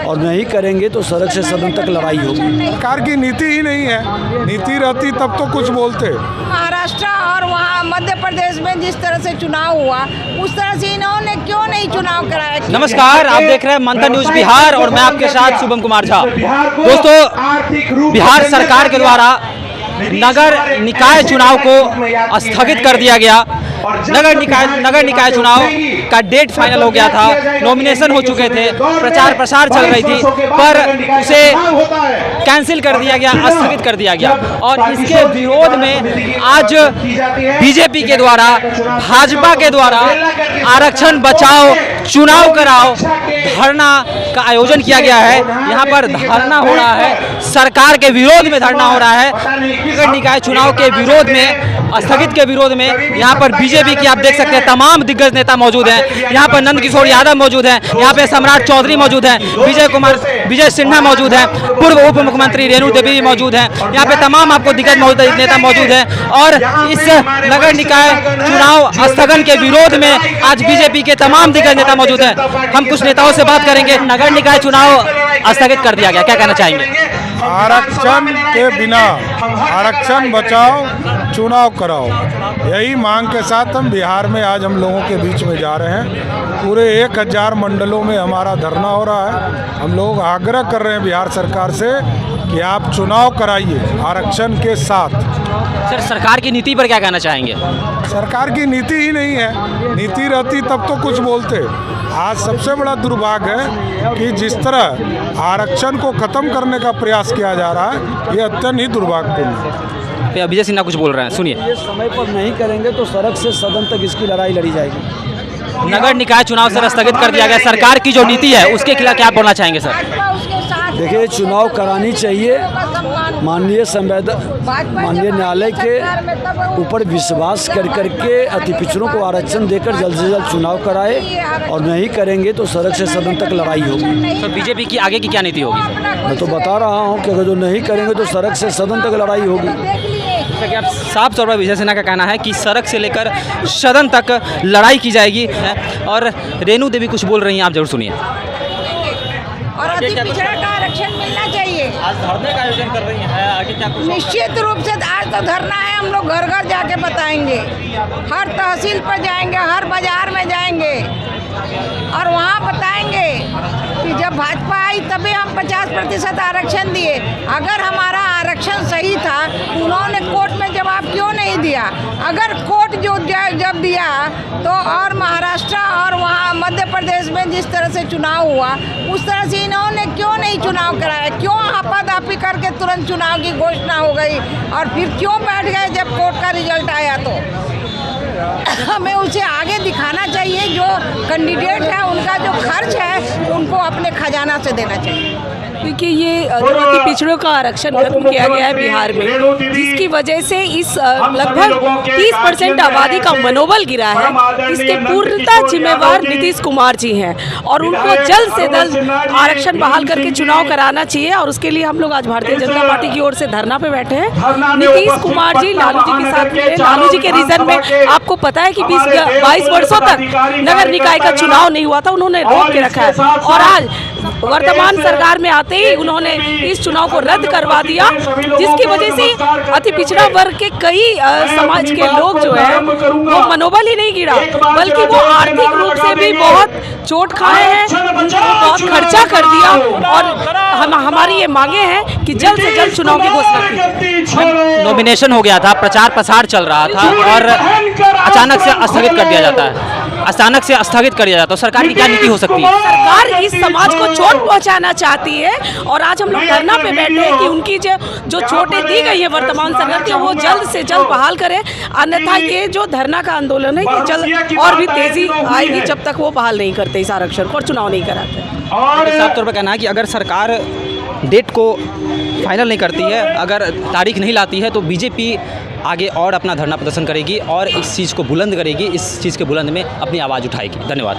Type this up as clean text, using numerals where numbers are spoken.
और नहीं करेंगे तो सड़क से सदन तक लड़ाई होगी। सरकार की नीति ही नहीं है, नीति रहती तब तो कुछ बोलते। महाराष्ट्र और वहाँ मध्य प्रदेश में जिस तरह से चुनाव हुआ उस तरह से इन्होंने क्यों नहीं चुनाव कराया। नमस्कार, आप देख रहे हैं मंथन न्यूज बिहार और मैं आपके साथ शुभम कुमार झा। दोस्तों, बिहार सरकार के द्वारा नगर निकाय चुनाव को स्थगित कर दिया गया। नगर निकाय चुनाव का डेट फाइनल हो गया था, नॉमिनेशन हो चुके थे, प्रचार प्रसार चल रही थी, पर उसे कैंसिल कर दिया गया, स्थगित कर दिया गया। और इसके विरोध में आज बीजेपी के द्वारा, भाजपा के द्वारा आरक्षण बचाओ चुनाव कराओ धरना का आयोजन किया गया है। यहाँ पर धरना हो रहा है, सरकार के विरोध में धरना हो रहा है, नगर निकाय चुनाव के विरोध में, स्थगित के विरोध में। यहाँ पर बीजेपी की आप देख सकते हैं तमाम दिग्गज नेता मौजूद हैं। यहाँ पर नंद किशोर यादव मौजूद हैं, यहाँ पे सम्राट चौधरी मौजूद हैं, विजय सिन्हा मौजूद हैं, पूर्व उप मुख्यमंत्री रेणु देवी भी मौजूद हैं। यहाँ पे तमाम आपको दिग्गज नेता मौजूद हैं। और इस नगर निकाय चुनाव स्थगन के विरोध में आज बीजेपी के तमाम दिग्गज नेता मौजूद हैं। हम कुछ नेताओं से बात करेंगे। नगर निकाय चुनाव स्थगित कर दिया गया, क्या कहना चाहेंगे? आरक्षण के बिना आरक्षण बचाओ चुनाव कराओ, यही मांग के साथ हम बिहार में आज हम लोगों के बीच में जा रहे हैं। पूरे 1000 मंडलों में हमारा धरना हो रहा है। हम लोग आग्रह कर रहे हैं बिहार सरकार से कि आप चुनाव कराइए आरक्षण के साथ। सर, सरकार की नीति पर क्या कहना चाहेंगे? सरकार की नीति ही नहीं है, नीति रहती तब तो कुछ बोलते। आज सबसे बड़ा दुर्भाग्य है कि जिस तरह आरक्षण को खत्म करने का प्रयास किया जा रहा है, ये अत्यंत ही दुर्भाग्यपूर्ण है। विजय सिन्हा कुछ बोल रहे हैं, सुनिए। ये समय पर नहीं करेंगे तो सड़क से सदन तक इसकी लड़ाई लड़ी जाएगी। नगर निकाय चुनाव सर स्थगित कर दिया गया, सरकार की जो नीति है उसके खिलाफ क्या बोलना चाहेंगे सर? देखिए, चुनाव करानी चाहिए। माननीय न्यायालय के ऊपर विश्वास कर करके अति पिछड़ों को आरक्षण देकर जल्द से जल्द चुनाव कराए, और नहीं करेंगे तो सड़क से सदन तक लड़ाई होगी। तो बीजेपी की आगे की क्या नीति होगी? मैं तो बता रहा हूँ कि अगर जो नहीं करेंगे तो सड़क से सदन तक लड़ाई होगी। जैसा कि आप साफ तौर पर विजय सिन्हा का कहना है कि सड़क से लेकर सदन तक लड़ाई की जाएगी। और रेणु देवी कुछ बोल रही हैं, आप जरूर सुनिए। और अति पिछड़ा का आरक्षण मिलना चाहिए। आज धरने का आयोजन कर रही हैं, आगे क्या कुछ? निश्चित रूप से आज तो धरना है, हम लोग घर घर जाके बताएंगे, हर तहसील पर जाएंगे, हर बाजार में जाएंगे और वहाँ बताएंगे कि जब भाजपा आई तभी हम 50% आरक्षण दिए। अगर हमारा आरक्षण सही था, उन्होंने कोर्ट में जवाब क्यों नहीं दिया? अगर कोर्ट जो जब दिया तो, और महाराष्ट्र और वहाँ मध्य प्रदेश में जिस तरह से चुनाव हुआ उस तरह से इन्होंने क्यों नहीं चुनाव कराया? क्यों आपाधापी करके तुरंत चुनाव की घोषणा हो गई और फिर क्यों बैठ गए जब कोर्ट का रिजल्ट आया? तो हमें उसे आगे दिखाना चाहिए। जो कैंडिडेट है उनका जो खर्च है उनको अपने खजाना से देना चाहिए। क्योंकि ये अति पिछड़ों का आरक्षण खत्म किया गया है बिहार में, जिसकी वजह से इस लगभग 30% आबादी का मनोबल गिरा है। इसके पूर्णतः जिम्मेवार नीतीश कुमार जी हैं और उनको जल्द से जल्द आरक्षण बहाल करके चुनाव कराना चाहिए। और उसके लिए हम लोग आज भारतीय जनता पार्टी की ओर से धरना पे बैठे हैं। नीतीश कुमार जी लालू जी के साथ मिले। लालू जी के रीजन में आपको पता है कि 22 वर्षों तक नगर निकाय का चुनाव नहीं हुआ था, उन्होंने रोक के रखा है। और आज वर्तमान सरकार में आते ही उन्होंने इस चुनाव को रद्द करवा दिया, जिसकी वजह से अति पिछड़ा वर्ग के कई समाज के लोग जो है वो मनोबल ही नहीं गिरा, बल्कि वो आर्थिक रूप से भी बहुत चोट खाए हैं, बहुत खर्चा कर दिया। और हमारी ये मांगे हैं कि जल्द से जल्द चुनाव की घोषणा की। नॉमिनेशन हो गया था, प्रचार प्रसार चल रहा था और अचानक से स्थगित कर दिया जाता है, अचानक से स्थगित कर दिया जाता है। तो सरकार की क्या नीति हो सकती है? सरकार इस समाज को चोट पहुंचाना चाहती है और आज हम लोग धरना पे बैठे हैं कि उनकी जो चोटें दी गई है वर्तमान सरकार की वो जल्द से जल्द बहाल करें। अन्यथा ये जो धरना का आंदोलन है ये जल्द और भी तेजी आएगी जब तक वो बहाल नहीं करते इस आरक्षण को और चुनाव नहीं कराते। साफ तौर पर कहना है कि अगर सरकार डेट को फाइनल नहीं करती है, अगर तारीख नहीं लाती है, तो बीजेपी आगे और अपना धरना प्रदर्शन करेगी और इस चीज़ को बुलंद करेगी, इस चीज़ के बुलंद में अपनी आवाज़ उठाएगी। धन्यवाद।